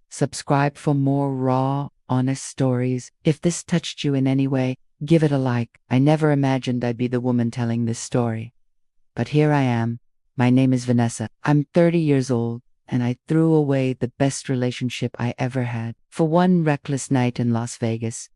subscribe for more raw, honest stories. If this touched you in any way, give it a like. I never imagined I'd be the woman telling this story. But here I am. My name is Vanessa. I'm 30 years old, and I threw away the best relationship I ever had for one reckless night in Las Vegas.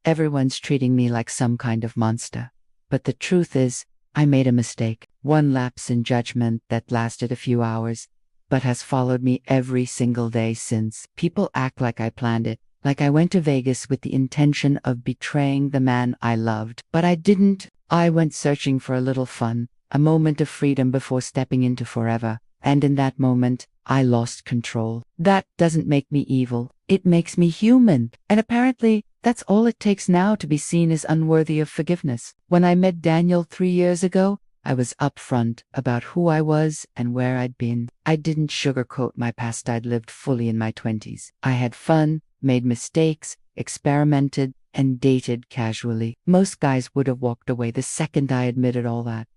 Everyone's treating me like some kind of monster. But the truth is, I made a mistake. One lapse in judgment that lasted a few hours, but has followed me every single day since. People act like I planned it, like I went to Vegas with the intention of betraying the man I loved. But I didn't. I went searching for a little fun, a moment of freedom before stepping into forever. And in that moment, I lost control. That doesn't make me evil. It makes me human. And apparently, that's all it takes now to be seen as unworthy of forgiveness. When I met Daniel 3 years ago, I was upfront about who I was and where I'd been. I didn't sugarcoat my past. I'd lived fully in my 20s. I had fun, made mistakes, experimented, and dated casually. Most guys would have walked away the second I admitted all that.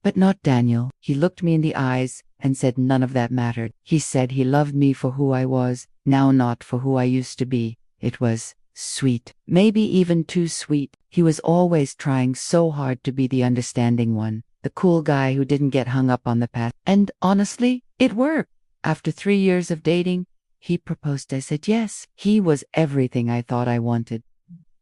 But not Daniel. He looked me in the eyes and said none of that mattered. He said he loved me for who I was, now not for who I used to be. It was sweet. Maybe even too sweet. He was always trying so hard to be the understanding one, the cool guy who didn't get hung up on the past. And honestly, it worked. After 3 years of dating, he proposed. I said yes. He was everything I thought I wanted.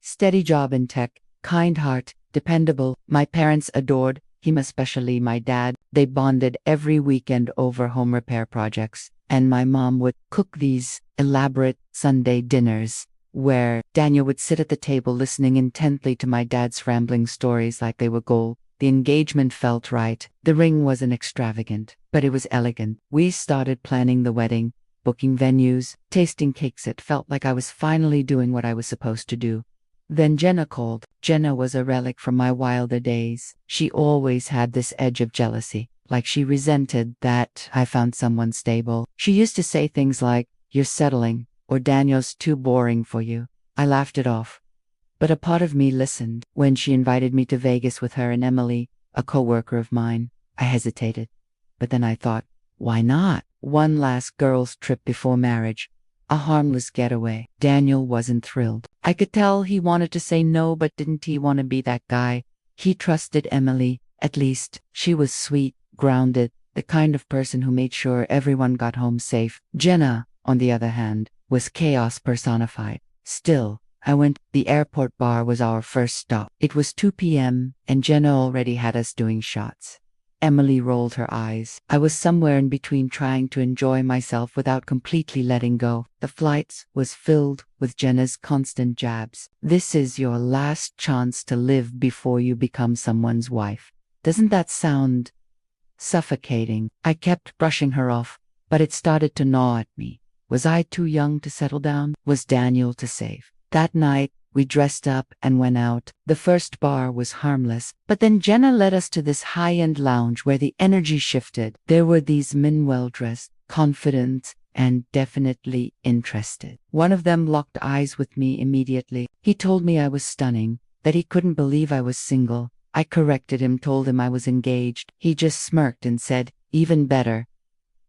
Steady job in tech, kind heart, dependable. My parents adored him, especially my dad. They bonded every weekend over home repair projects, and my mom would cook these elaborate Sunday dinners where Daniel would sit at the table listening intently to my dad's rambling stories like they were gold. The engagement felt right. The ring wasn't extravagant, but it was elegant. We started planning the wedding, booking venues, tasting cakes. It felt like I was finally doing what I was supposed to do. Then Jenna called. Jenna was a relic from my wilder days. She always had this edge of jealousy, like she resented that I found someone stable. She used to say things like, "You're settling," or "Daniel's too boring for you." I laughed it off. But a part of me listened. When she invited me to Vegas with her and Emily, a coworker of mine, I hesitated. But then I thought, why not? One last girls' trip before marriage. A harmless getaway. Daniel wasn't thrilled. I could tell he wanted to say no, but didn't he want to be that guy? He trusted Emily, at least. She was sweet, grounded, the kind of person who made sure everyone got home safe. Jenna, on the other hand, was chaos personified. Still, I went. The airport bar was our first stop. It was 2 p.m., and Jenna already had us doing shots. Emily rolled her eyes. I was somewhere in between, trying to enjoy myself without completely letting go. The flight was filled with Jenna's constant jabs. "This is your last chance to live before you become someone's wife." Doesn't that sound suffocating? I kept brushing her off, but it started to gnaw at me. Was I too young to settle down? Was Daniel to save? That night, we dressed up and went out. The first bar was harmless, but then Jenna led us to this high-end lounge where the energy shifted. There were these men well-dressed, confident, and definitely interested. One of them locked eyes with me immediately. He told me I was stunning, that he couldn't believe I was single. I corrected him, told him I was engaged. He just smirked and said, "Even better."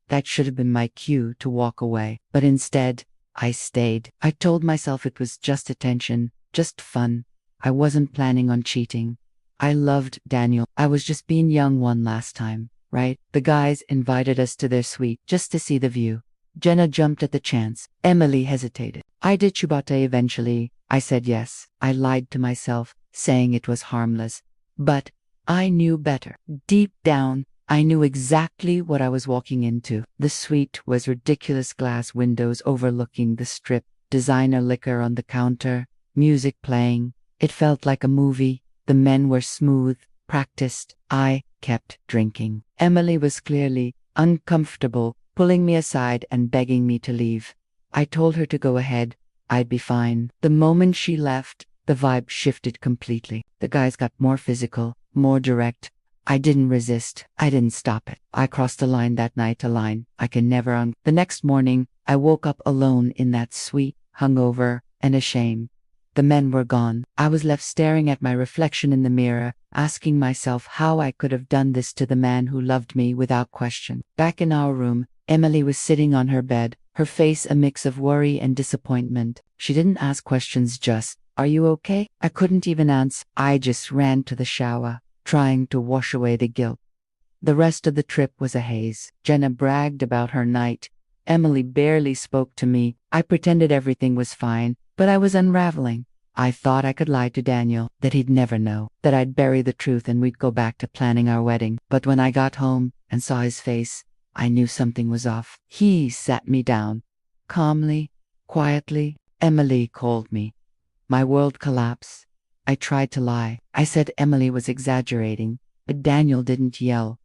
That should have been my cue to walk away, but instead, I stayed. I told myself it was just attention, just fun. I wasn't planning on cheating. I loved Daniel. I was just being young one last time, right? The guys invited us to their suite just to see the view. Jenna jumped at the chance. Emily hesitated. I did Chubate eventually. I said yes. I lied to myself, saying it was harmless. But I knew better. Deep down, I knew exactly what I was walking into. The suite was ridiculous glass windows overlooking the strip, designer liquor on the counter, music playing. It felt like a movie. The men were smooth, practiced. I kept drinking. Emily was clearly uncomfortable, pulling me aside and begging me to leave. I told her to go ahead. I'd be fine. The moment she left, the vibe shifted completely. The guys got more physical, more direct. I didn't resist. I didn't stop it. I crossed a line that night, a line I can never The next morning, I woke up alone in that suite, hungover and ashamed. The men were gone. I was left staring at my reflection in the mirror, asking myself how I could have done this to the man who loved me without question. Back in our room, Emily was sitting on her bed, her face a mix of worry and disappointment. She didn't ask questions, just, "Are you okay?" I couldn't even answer. I just ran to the shower, trying to wash away the guilt. The rest of the trip was a haze. Jenna bragged about her night. Emily barely spoke to me. I pretended everything was fine, but I was unraveling. I thought I could lie to Daniel, that he'd never know, that I'd bury the truth and we'd go back to planning our wedding. But when I got home and saw his face, I knew something was off. He sat me down. Calmly, quietly. "Emily," called me. My world collapsed. I tried to lie. I said Emily was exaggerating, but Daniel didn't yell,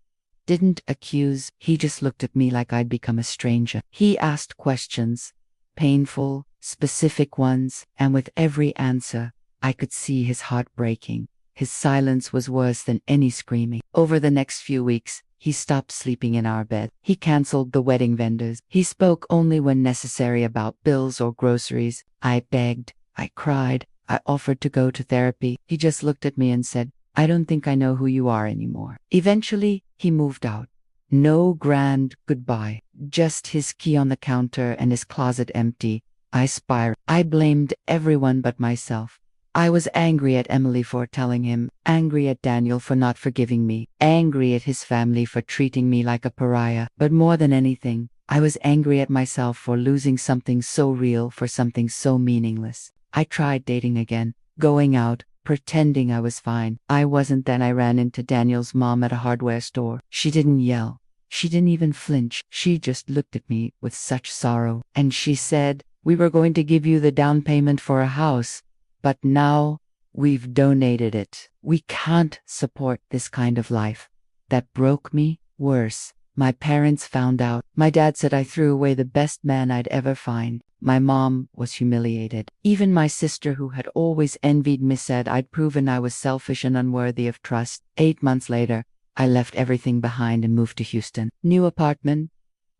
didn't accuse. He just looked at me like I'd become a stranger. He asked questions, painful, specific ones, and with every answer, I could see his heart breaking. His silence was worse than any screaming. Over the next few weeks, he stopped sleeping in our bed. He canceled the wedding vendors. He spoke only when necessary about bills or groceries. I begged. I cried. I offered to go to therapy. He just looked at me and said, "I don't think I know who you are anymore." Eventually, he moved out. No grand goodbye, just his key on the counter and his closet empty. I spiraled. I blamed everyone but myself. I was angry at Emily for telling him, angry at Daniel for not forgiving me, angry at his family for treating me like a pariah. But more than anything, I was angry at myself for losing something so real for something so meaningless. I tried dating again, going out, pretending I was fine. I wasn't. Then I ran into Daniel's mom at a hardware store. She didn't yell. She didn't even flinch. She just looked at me with such sorrow. And she said, "We were going to give you the down payment for a house, but now we've donated it. We can't support this kind of life." That broke me. Worse, my parents found out. My dad said I threw away the best man I'd ever find. My mom was humiliated. Even my sister, who had always envied me, said I'd proven I was selfish and unworthy of trust. 8 months later, I left everything behind and moved to Houston. New apartment,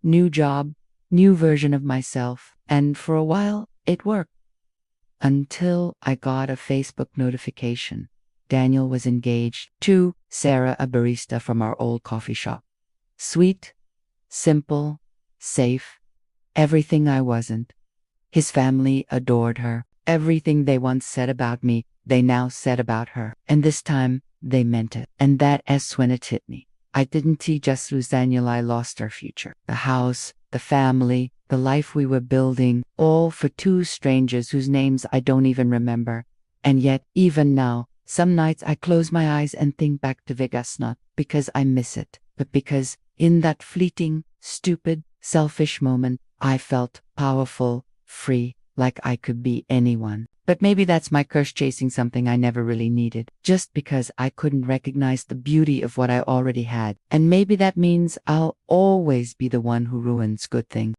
new job, new version of myself. And for a while, it worked. Until I got a Facebook notification. Daniel was engaged to Sarah, a barista from our old coffee shop. Sweet, simple, safe, everything I wasn't. His family adored her. Everything they once said about me, they now said about her. And this time, they meant it. And that's when it hit me. I didn't just lose Daniel, I lost our future. The house, the family, the life we were building, all for two strangers whose names I don't even remember. And yet, even now, some nights I close my eyes and think back to Vegas, not because I miss it, but because in that fleeting, stupid, selfish moment, I felt powerful, free, like I could be anyone. But maybe that's my curse, chasing something I never really needed, just because I couldn't recognize the beauty of what I already had. And maybe that means I'll always be the one who ruins good things.